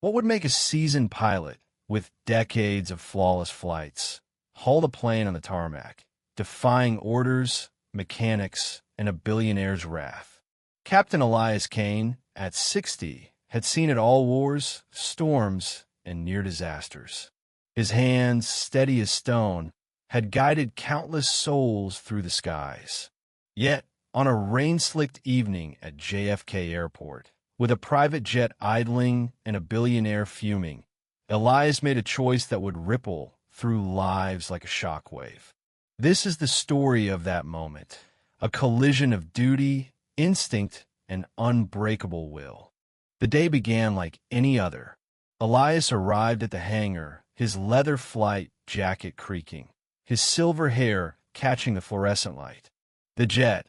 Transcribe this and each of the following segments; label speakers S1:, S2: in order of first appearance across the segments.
S1: What would make a seasoned pilot with decades of flawless flights haul the plane on the tarmac, defying orders, mechanics, and a billionaire's wrath? Captain Elias Kane, at 60, had seen it all: wars, storms, and near disasters. His hands, steady as stone, had guided countless souls through the skies. Yet, on a rain-slicked evening at JFK Airport, with a private jet idling and a billionaire fuming, Elias made a choice that would ripple through lives like a shockwave. This is the story of that moment, a collision of duty, instinct, and unbreakable will. The day began like any other. Elias arrived at the hangar, his leather flight jacket creaking, his silver hair catching the fluorescent light. The jet,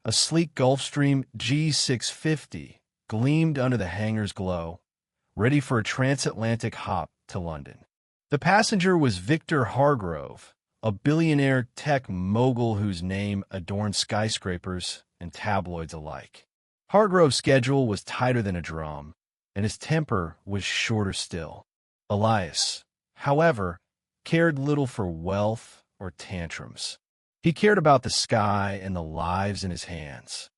S1: a sleek Gulfstream G650, gleamed under the hangar's glow, ready for a transatlantic hop to London. The passenger was Victor Hargrove, a billionaire tech mogul whose name adorned skyscrapers and tabloids alike. Hargrove's schedule was tighter than a drum, and his temper was shorter still. Elias, however, cared little for wealth or tantrums. He cared about the sky and the lives in his hands.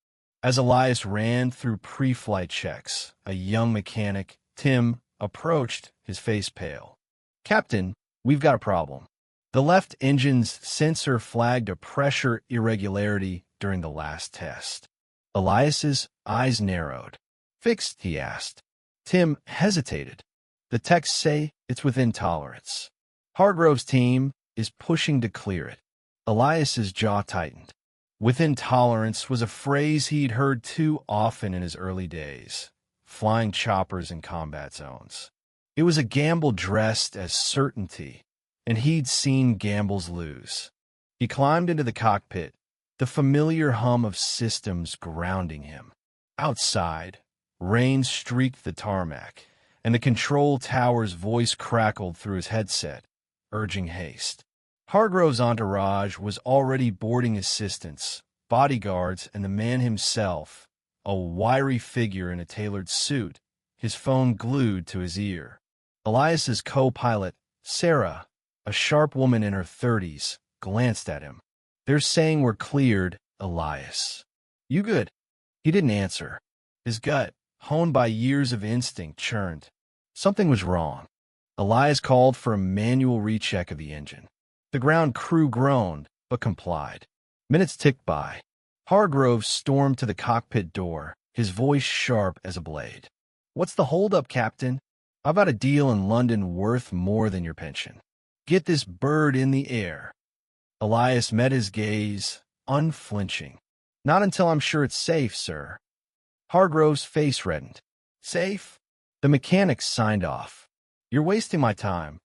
S1: As Elias ran through pre-flight checks, a young mechanic, Tim, approached, his face pale. "Captain, we've got a problem. The left engine's sensor flagged a pressure irregularity during the last test." Elias's eyes narrowed. "Fixed?" he asked. Tim hesitated. "The techs say it's within tolerance. Hargrove's team is pushing to clear it." Elias's jaw tightened. Within tolerance was a phrase he'd heard too often in his early days, flying choppers in combat zones. It was a gamble dressed as certainty, and he'd seen gambles lose. He climbed into the cockpit, the familiar hum of systems grounding him. Outside, rain streaked the tarmac, and the control tower's voice crackled through his headset, urging haste. Hargrove's entourage was already boarding assistants, bodyguards, and the man himself, a wiry figure in a tailored suit, his phone glued to his ear. Elias's co-pilot, Sarah, a sharp woman in her 30s, glanced at him. "They're saying we're cleared, Elias. You good?" He didn't answer. His gut, honed by years of instinct, churned. Something was wrong. Elias called for a manual recheck of the engine. The ground crew groaned, but complied. Minutes ticked by. Hargrove stormed to the cockpit door, his voice sharp as a blade. "What's the holdup, Captain? I've got a deal in London worth more than your pension. Get this bird in the air." Elias met his gaze, unflinching. "Not until I'm sure it's safe, sir." Hargrove's face reddened. "Safe?" The mechanics signed off. "You're wasting my time."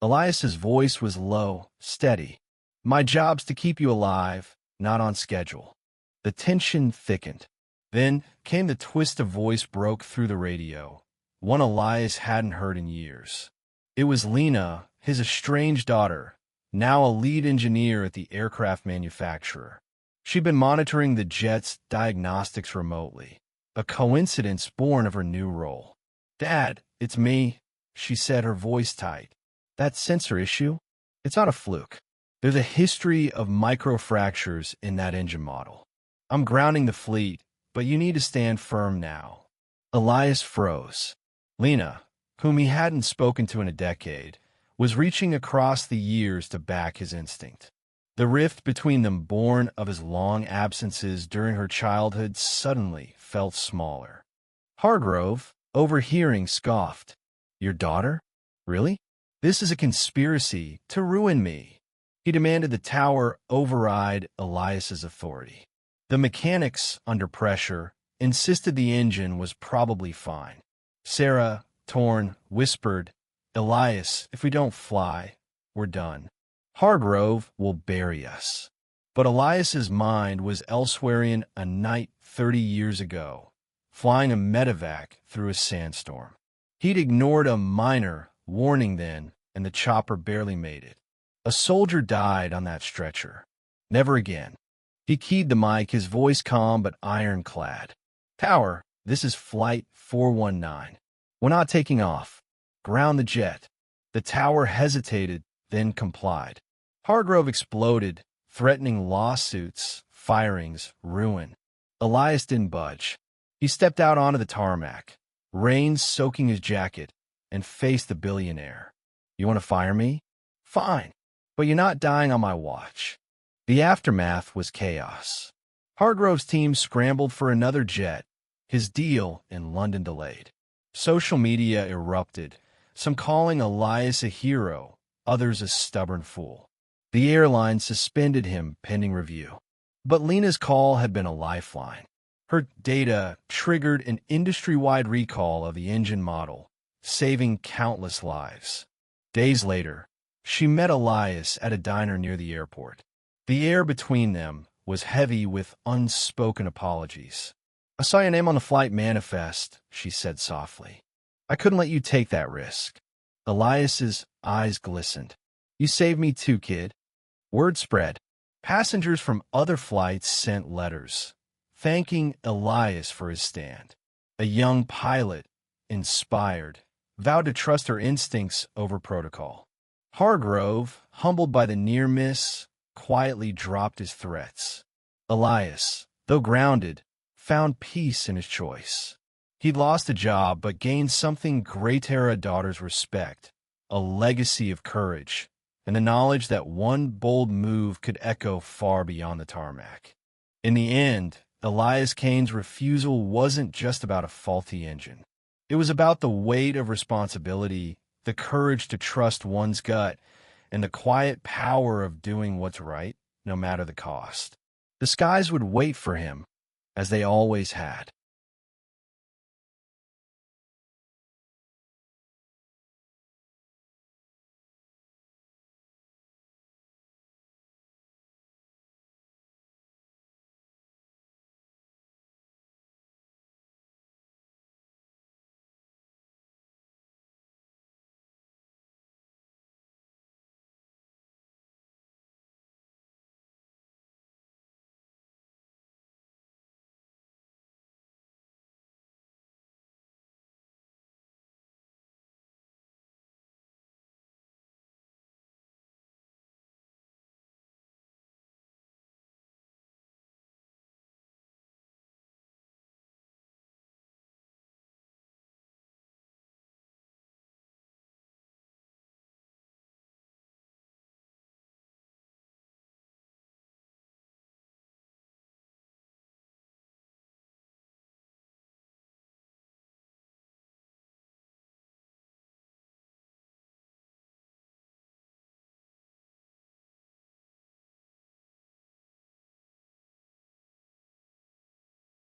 S1: Elias's voice was low, steady. "My job's to keep you alive, not on schedule." The tension thickened. Then came the twist of voice broke through the radio, one Elias hadn't heard in years. It was Lena, his estranged daughter, now a lead engineer at the aircraft manufacturer. She'd been monitoring the jet's diagnostics remotely, a coincidence born of her new role. "Dad, it's me," she said, her voice tight. "That sensor issue? It's not a fluke. There's a history of microfractures in that engine model. I'm grounding the fleet, but you need to stand firm now." Elias froze. Lena, whom he hadn't spoken to in a decade, was reaching across the years to back his instinct. The rift between them, born of his long absences during her childhood, suddenly felt smaller. Hargrove, overhearing, scoffed. "Your daughter? Really? This is a conspiracy to ruin me." He demanded the tower override Elias's authority. The mechanics, under pressure, insisted the engine was probably fine. Sarah, torn, whispered, "Elias, if we don't fly, we're done. Hargrove will bury us." But Elias's mind was elsewhere, in a night 30 years ago, flying a medevac through a sandstorm. He'd ignored a minor warning then, and the chopper barely made it. A soldier died on that stretcher. Never again. He keyed the mic, his voice calm but ironclad. "Tower, this is Flight 419. We're not taking off. Ground the jet. The tower hesitated, then complied. Hargrove exploded, threatening lawsuits, firings, ruin. Elias didn't budge. He stepped out onto the tarmac, rain soaking his jacket, and faced the billionaire. You want to fire me? Fine, but you're not dying on my watch. The aftermath was chaos. Hargrove's team scrambled for another jet, his deal in London delayed. Social media erupted, some calling Elias a hero, others a stubborn fool. The airline suspended him pending review. But Lena's call had been a lifeline. Her data triggered an industry-wide recall of the engine model, saving countless lives. Days later, she met Elias at a diner near the airport. The air between them was heavy with unspoken apologies. I saw your name on the flight manifest, she said softly. I couldn't let you take that risk. Elias's eyes glistened. You saved me too, kid. Word spread. Passengers from other flights sent letters, thanking Elias for his stand. A young pilot, inspired, vowed to trust her instincts over protocol. Hargrove, humbled by the near miss, quietly dropped his threats. Elias, though grounded, found peace in his choice. He'd lost a job but gained something Greyterra daughter's respect, a legacy of courage, and the knowledge that one bold move could echo far beyond the tarmac. In the end, Elias Kane's refusal wasn't just about a faulty engine. It was about the weight of responsibility, the courage to trust one's gut, and the quiet power of doing what's right, no matter the cost. The skies would wait for him, as they always had.